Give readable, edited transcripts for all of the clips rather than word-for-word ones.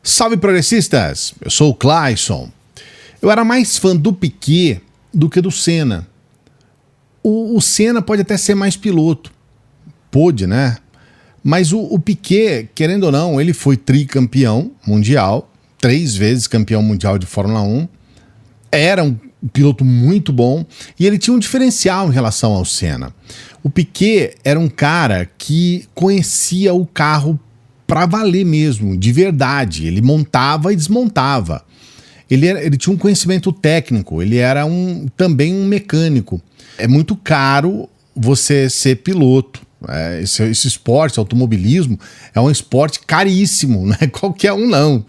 Salve progressistas, eu sou o Clayson. Eu era mais fã do Piquet do que do Senna. O Senna pode até ser mais piloto, pôde, né? Mas o Piquet, querendo ou não, ele foi tricampeão mundial, 3 vezes campeão mundial de Fórmula 1, era um piloto muito bom e ele tinha um diferencial em relação ao Senna. O Piquet era um cara que conhecia o carro para valer mesmo, de verdade. Ele montava e desmontava. Ele tinha um conhecimento técnico, ele era também um mecânico. É muito caro você ser piloto. Esse esporte, automobilismo, é um esporte caríssimo, não é qualquer um não.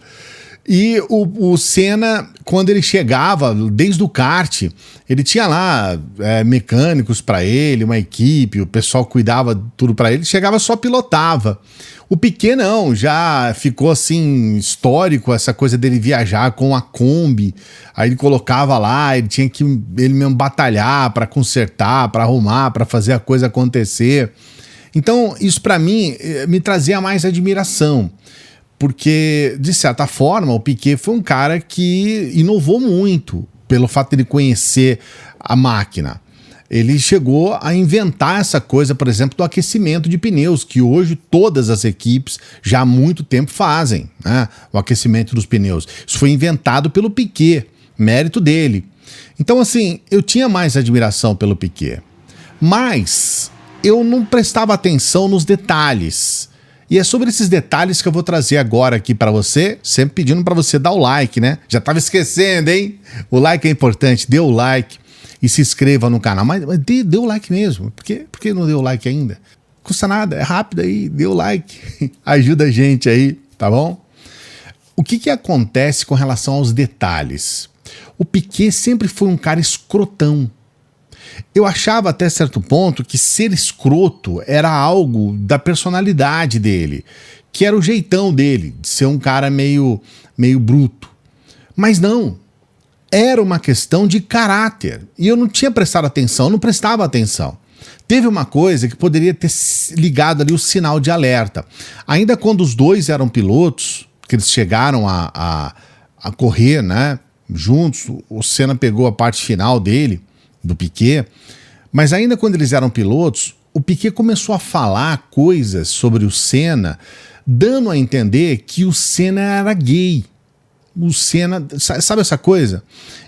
E o Senna, quando ele chegava, desde o kart, ele tinha lá mecânicos para ele, uma equipe, o pessoal cuidava tudo para ele, chegava só pilotava. O Piquet não, já ficou assim histórico essa coisa dele viajar com a Kombi, aí ele colocava lá, ele tinha que ele mesmo batalhar para consertar, para arrumar, para fazer a coisa acontecer. Então isso para mim me trazia mais admiração. Porque, de certa forma, o Piquet foi um cara que inovou muito pelo fato de ele conhecer a máquina. Ele chegou a inventar essa coisa, por exemplo, do aquecimento de pneus, que hoje todas as equipes já há muito tempo fazem, né? O aquecimento dos pneus. Isso foi inventado pelo Piquet, mérito dele. Então, assim, eu tinha mais admiração pelo Piquet. Mas eu não prestava atenção nos detalhes. E é sobre esses detalhes que eu vou trazer agora aqui para você, sempre pedindo para você dar o like, né? Já tava esquecendo, hein? O like é importante, dê o like e se inscreva no canal. Mas dê o like mesmo. Por que não deu o like ainda? Custa nada, é rápido aí, dê o like. Ajuda a gente aí, tá bom? O que acontece com relação aos detalhes? O Piquet sempre foi um cara escrotão. Eu achava até certo ponto que ser escroto era algo da personalidade dele, que era o jeitão dele, de ser um cara meio bruto. Mas não, era uma questão de caráter. E eu não tinha prestado atenção, não prestava atenção. Teve uma coisa que poderia ter ligado ali o sinal de alerta. Ainda quando os dois eram pilotos, que eles chegaram a correr, né, juntos, o Senna pegou a parte final dele, do Piquet, mas ainda quando eles eram pilotos, o Piquet começou a falar coisas sobre o Senna, dando a entender que o Senna era gay. O Senna, sabe essa coisa?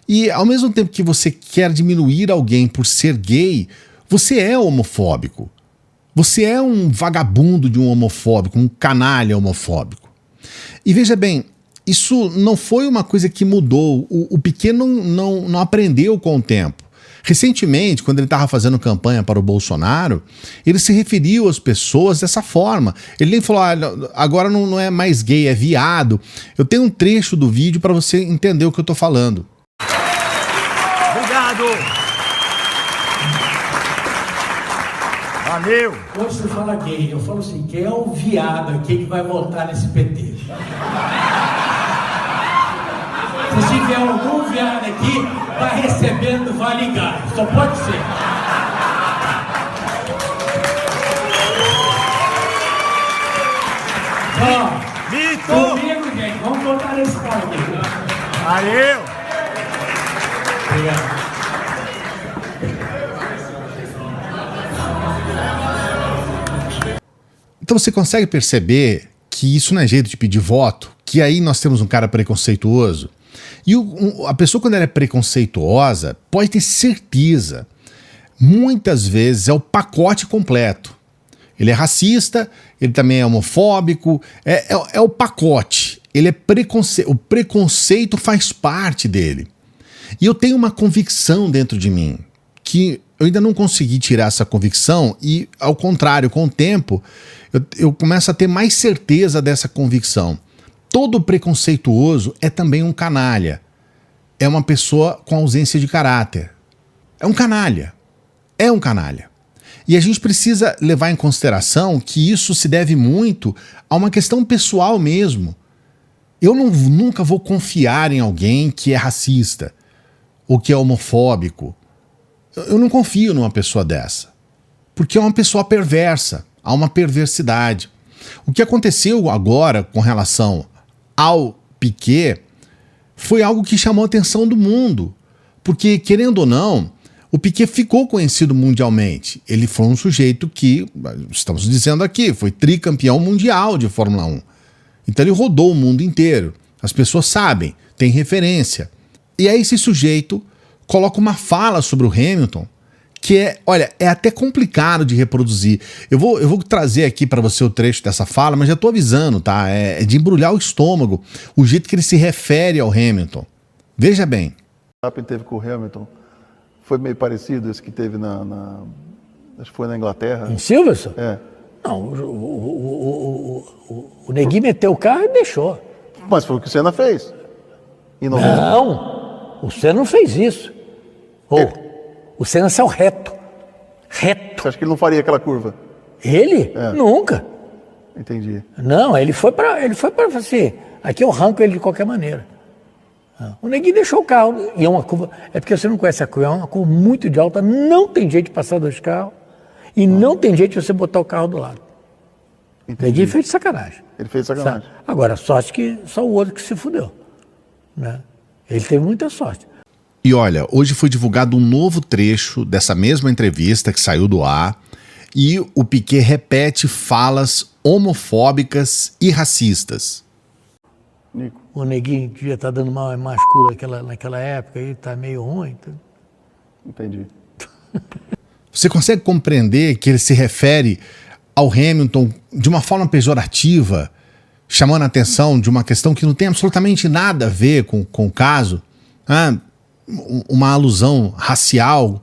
E ao mesmo tempo que você quer diminuir alguém por ser gay, você é homofóbico. Você é um vagabundo de um homofóbico, um canalha homofóbico. E veja bem, isso não foi uma coisa que mudou. O Piquet não aprendeu com o tempo. Recentemente, quando ele estava fazendo campanha para o Bolsonaro, ele se referiu às pessoas dessa forma. Ele nem falou, agora não é mais gay, é viado. Eu tenho um trecho do vídeo para você entender o que eu estou falando. Obrigado! Valeu! Quando você fala gay, eu falo assim, quem é o viado aqui que vai votar nesse PT? Se tiver algum viado aqui, tá recebendo Vale Gás. Só pode ser. Ó, Mito! comigo, gente. Vamos botar nesse cara aqui. Valeu! Obrigado. Então você consegue perceber que isso não é jeito de pedir voto? Que aí nós temos um cara preconceituoso? E a pessoa, quando ela é preconceituosa, pode ter certeza, muitas vezes é o completo. Ele é racista, ele também é homofóbico, é o pacote. Ele é o preconceito faz parte dele. E eu tenho uma convicção dentro de mim, que eu ainda não consegui tirar essa convicção e, ao contrário, com o tempo, eu começo a ter mais certeza dessa convicção. Todo preconceituoso é também um canalha. É uma pessoa com ausência de caráter. É um canalha. É um canalha. E a gente precisa levar em consideração que isso se deve muito a uma questão pessoal mesmo. Eu nunca vou confiar em alguém que é racista ou que é homofóbico. Eu não confio numa pessoa dessa. Porque é uma pessoa perversa. Há uma perversidade. O que aconteceu agora com relação ao Piquet foi algo que chamou a atenção do mundo. Porque, querendo ou não, o Piquet ficou conhecido mundialmente. Ele foi um sujeito que, estamos dizendo aqui, foi tricampeão mundial de Fórmula 1. Então ele rodou o mundo inteiro. As pessoas sabem, tem referência. E aí esse sujeito coloca uma fala sobre o Hamilton que é até complicado de reproduzir. Eu vou trazer aqui para você o trecho dessa fala, mas já estou avisando, tá? É de embrulhar o estômago, o jeito que ele se refere ao Hamilton. Veja bem. O que teve com o Hamilton foi meio parecido esse que teve acho que foi na Inglaterra. Em Silverstone? É. Não, o Neguinho meteu o carro e deixou. Mas foi o que o Senna fez. Não, o Senna não fez isso. O Senna saiu reto. Reto. Você acha que ele não faria aquela curva? Ele? Nunca. Entendi. Não, ele foi para assim, aqui eu arranco ele de qualquer maneira. O Neguinho deixou o carro, e é uma curva, é porque você não conhece a curva, é uma curva muito de alta, não tem jeito de passar dois carros, e não tem jeito de você botar o carro do lado. Entendi. O Neguinho fez de sacanagem. Ele fez sacanagem. Agora, sorte que só o outro que se fudeu, né? Ele teve muita sorte. E olha, hoje foi divulgado um novo trecho dessa mesma entrevista que saiu do ar, e o Piquet repete falas homofóbicas e racistas. Nico. O Neguinho devia estar dando mais culo naquela época, ele está meio ruim. Então... Entendi. Você consegue compreender que ele se refere ao Hamilton de uma forma pejorativa, chamando a atenção de uma questão que não tem absolutamente nada a ver com o caso? Uma alusão racial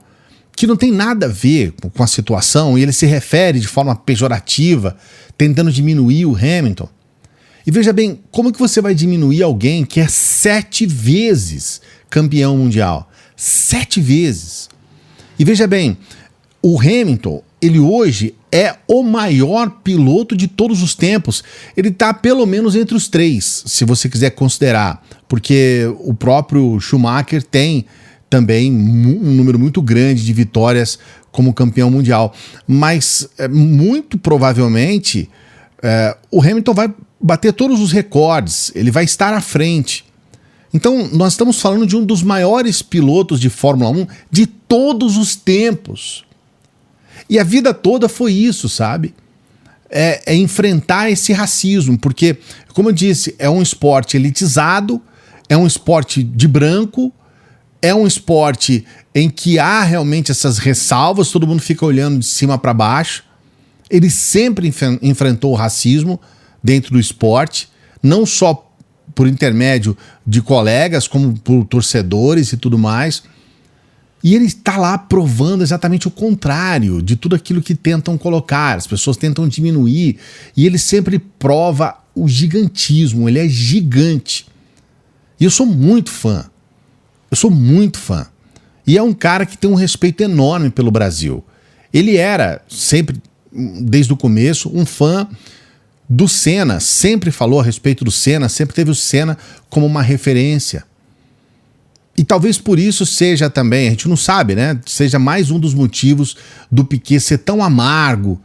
que não tem nada a ver com a situação, e ele se refere de forma pejorativa, tentando diminuir o Hamilton. E veja bem, como que você vai diminuir alguém que é 7 vezes campeão mundial? 7 vezes. E veja bem, o Hamilton, ele hoje é o maior piloto de todos os tempos. Ele está pelo menos entre os 3, se você quiser considerar. Porque o próprio Schumacher tem também um número muito grande de vitórias como campeão mundial. Mas, muito provavelmente, o Hamilton vai bater todos os recordes, ele vai estar à frente. Então, nós estamos falando de um dos maiores pilotos de Fórmula 1 de todos os tempos. E a vida toda foi isso, sabe? É enfrentar esse racismo, porque, como eu disse, é um esporte elitizado, é um esporte de branco, é um esporte em que há realmente essas ressalvas, todo mundo fica olhando de cima para baixo. Ele sempre enfrentou o racismo dentro do esporte, não só por intermédio de colegas, como por torcedores e tudo mais. E ele está lá provando exatamente o contrário de tudo aquilo que tentam colocar. As pessoas tentam diminuir, e ele sempre prova o gigantismo, ele é gigante. E eu sou muito fã. Eu sou muito fã. E é um cara que tem um respeito enorme pelo Brasil. Ele era sempre, desde o começo, um fã do Senna, sempre falou a respeito do Senna, sempre teve o Senna como uma referência. E talvez por isso seja também, a gente não sabe, né? Seja mais um dos motivos do Piquet ser tão amargo,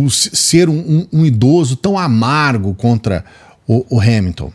ser um idoso tão amargo contra o Hamilton.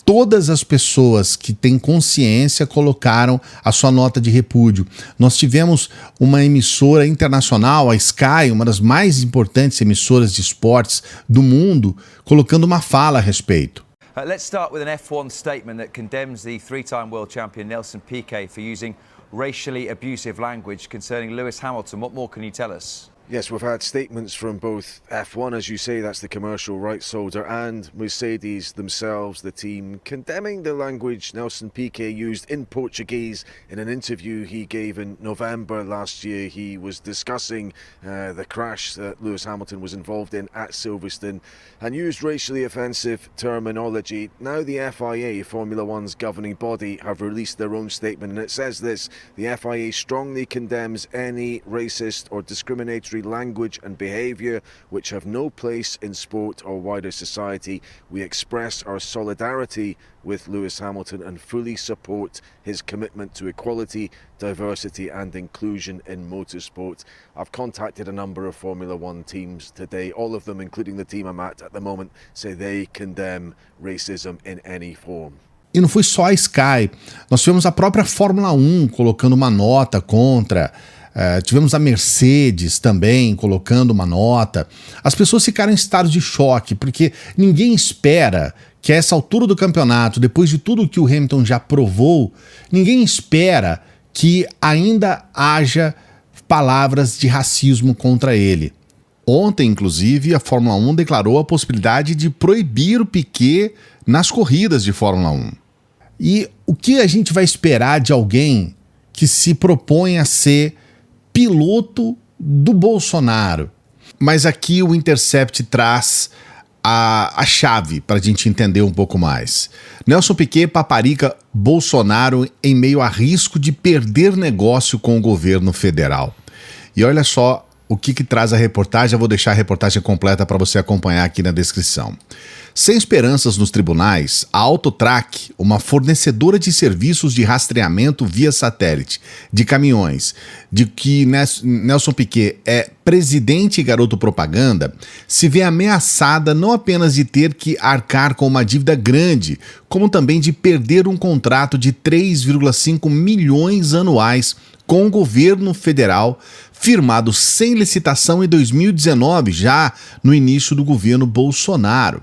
Todas as pessoas que têm consciência colocaram a sua nota de repúdio. Nós tivemos uma emissora internacional, a Sky, uma das mais importantes emissoras de esportes do mundo, colocando uma fala a respeito. Let's start with an F1 statement that condemns the three-time world champion Nelson Piquet for using racially abusive language concerning Lewis Hamilton. What more can you tell us? Yes, we've had statements from both F1, as you say, that's the commercial rights holder, and Mercedes themselves, the team, condemning the language Nelson Piquet used in Portuguese in an interview he gave in November last year. He was discussing the crash that Lewis Hamilton was involved in at Silverstone and used racially offensive terminology. Now the FIA, Formula One's governing body, have released their own statement, and it says this: the FIA strongly condemns any racist or discriminatory unnecessary language and behaviour which have no place in sport or wider society. We express our solidarity with Lewis Hamilton and fully support his commitment to equality, diversity and inclusion in motorsport. I've contacted a number of Formula One teams today. All of them, including the team I'm at the moment, say they condemn racism in any form. E não foi só a Sky, nós tivemos a própria Fórmula 1 colocando uma nota contra, tivemos a Mercedes também colocando uma nota. As pessoas ficaram em estado de choque, porque ninguém espera que a essa altura do campeonato, depois de tudo que o Hamilton já provou, ninguém espera que ainda haja palavras de racismo contra ele. Ontem, inclusive, a Fórmula 1 declarou a possibilidade de proibir o Piquet nas corridas de Fórmula 1. E o que a gente vai esperar de alguém que se propõe a ser piloto do Bolsonaro? Mas aqui o Intercept traz a chave para a gente entender um pouco mais. Nelson Piquet paparica Bolsonaro em meio a risco de perder negócio com o governo federal. E olha só o que traz a reportagem. Eu vou deixar a reportagem completa para você acompanhar aqui na descrição. Sem esperanças nos tribunais, a Autotrack, uma fornecedora de serviços de rastreamento via satélite de caminhões, de que Nelson Piquet é presidente e garoto propaganda, se vê ameaçada não apenas de ter que arcar com uma dívida grande, como também de perder um contrato de 3,5 milhões anuais com o governo federal, firmado sem licitação em 2019, já no início do governo Bolsonaro.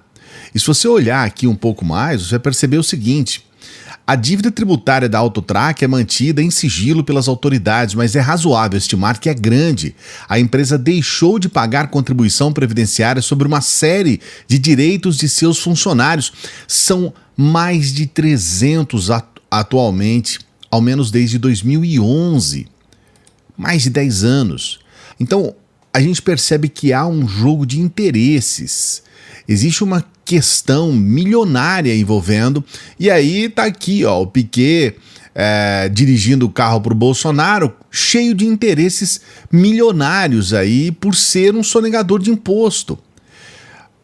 E se você olhar aqui um pouco mais, você vai perceber o seguinte: a dívida tributária da Autotrack é mantida em sigilo pelas autoridades, mas é razoável estimar que é grande. A empresa deixou de pagar contribuição previdenciária sobre uma série de direitos de seus funcionários. São mais de 300 atualmente, ao menos desde 2011. Mais de 10 anos. Então, a gente percebe que há um jogo de interesses. Existe uma questão milionária envolvendo, e aí tá aqui, ó, o Piquet dirigindo o carro para o Bolsonaro, cheio de interesses milionários aí por ser um sonegador de imposto.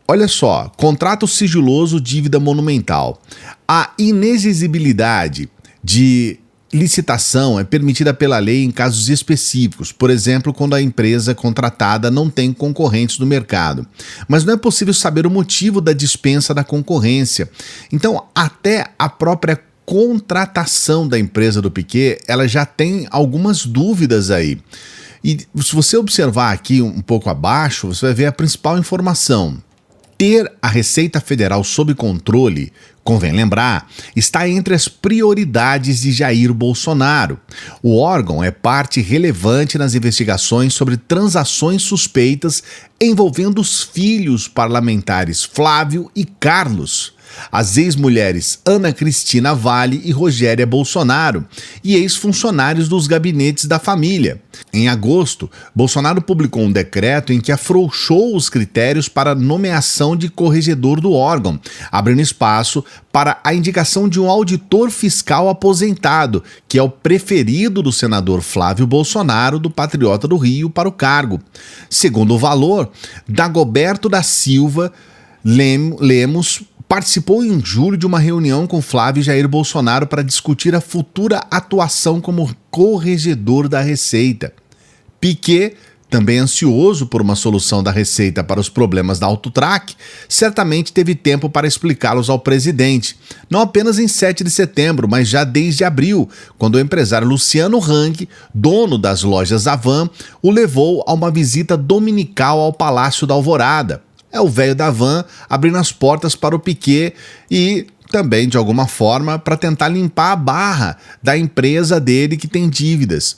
Olha só, contrato sigiloso, dívida monumental. A inexigibilidade de licitação é permitida pela lei em casos específicos, por exemplo, quando a empresa contratada não tem concorrentes no mercado. Mas não é possível saber o motivo da dispensa da concorrência. Então, até a própria contratação da empresa do Piquet, ela já tem algumas dúvidas aí. E se você observar aqui um pouco abaixo, você vai ver a principal informação. Ter a Receita Federal sob controle, convém lembrar, está entre as prioridades de Jair Bolsonaro. O órgão é parte relevante nas investigações sobre transações suspeitas envolvendo os filhos parlamentares Flávio e Carlos, as ex-mulheres Ana Cristina Valle e Rogéria Bolsonaro, e ex-funcionários dos gabinetes da família. Em agosto, Bolsonaro publicou um decreto em que afrouxou os critérios para nomeação de corregedor do órgão, abrindo espaço para a indicação de um auditor fiscal aposentado, que é o preferido do senador Flávio Bolsonaro, do Patriota do Rio, para o cargo. Segundo o valor, Dagoberto da Silva Lemos participou em julho de uma reunião com Flávio e Jair Bolsonaro para discutir a futura atuação como corregedor da Receita. Piquet, também ansioso por uma solução da Receita para os problemas da Autotrack, certamente teve tempo para explicá-los ao presidente, não apenas em 7 de setembro, mas já desde abril, quando o empresário Luciano Hang, dono das lojas Avan, o levou a uma visita dominical ao Palácio da Alvorada. É o velho da van abrindo as portas para o Piquet e também, de alguma forma, para tentar limpar a barra da empresa dele que tem dívidas.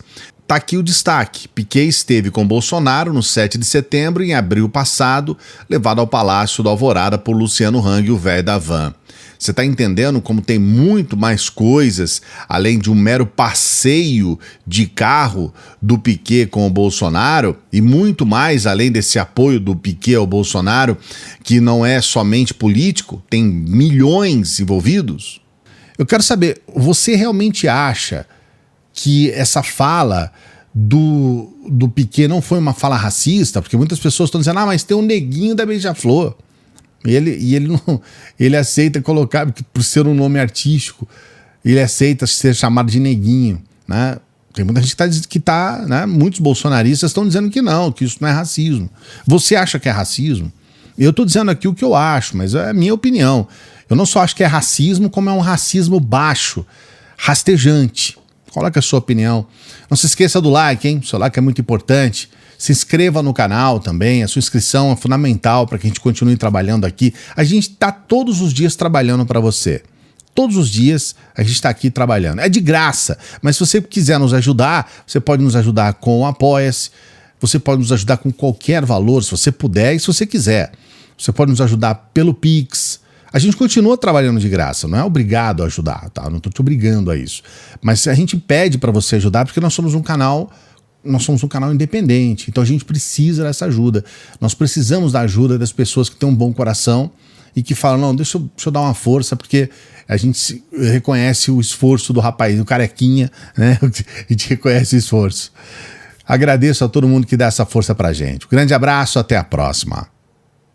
Tá aqui o destaque. Piquet esteve com Bolsonaro no 7 de setembro, em abril passado, levado ao Palácio da Alvorada por Luciano Hang, o velho da van. Você está entendendo como tem muito mais coisas, além de um mero passeio de carro do Piquet com o Bolsonaro, e muito mais além desse apoio do Piquet ao Bolsonaro, que não é somente político, tem milhões envolvidos? Eu quero saber, você realmente acha que essa fala do Piquet não foi uma fala racista, porque muitas pessoas estão dizendo, mas tem um neguinho da Beija-Flor. E ele aceita colocar, porque por ser um nome artístico, ele aceita ser chamado de neguinho, né? Tem muita gente que tá, né? Muitos bolsonaristas estão dizendo que não, que isso não é racismo. Você acha que é racismo? Eu estou dizendo aqui o que eu acho, mas é a minha opinião. Eu não só acho que é racismo, como é um racismo baixo, rastejante. Coloque a sua opinião. Não se esqueça do like, hein? O seu like é muito importante. Se inscreva no canal também. A sua inscrição é fundamental para que a gente continue trabalhando aqui. A gente está todos os dias trabalhando para você. Todos os dias a gente está aqui trabalhando. É de graça, mas se você quiser nos ajudar, você pode nos ajudar com o Apoia-se. Você pode nos ajudar com qualquer valor, se você puder e se você quiser. Você pode nos ajudar pelo Pix. A gente continua trabalhando de graça, não é obrigado a ajudar, tá? Eu não estou te obrigando a isso. Mas a gente pede para você ajudar porque nós somos um canal independente, então a gente precisa dessa ajuda. Nós precisamos da ajuda das pessoas que têm um bom coração e que falam, não, deixa eu dar uma força, porque a gente reconhece o esforço do rapaz, do carequinha, né? A gente reconhece o esforço. Agradeço a todo mundo que dá essa força pra gente. Um grande abraço, até a próxima.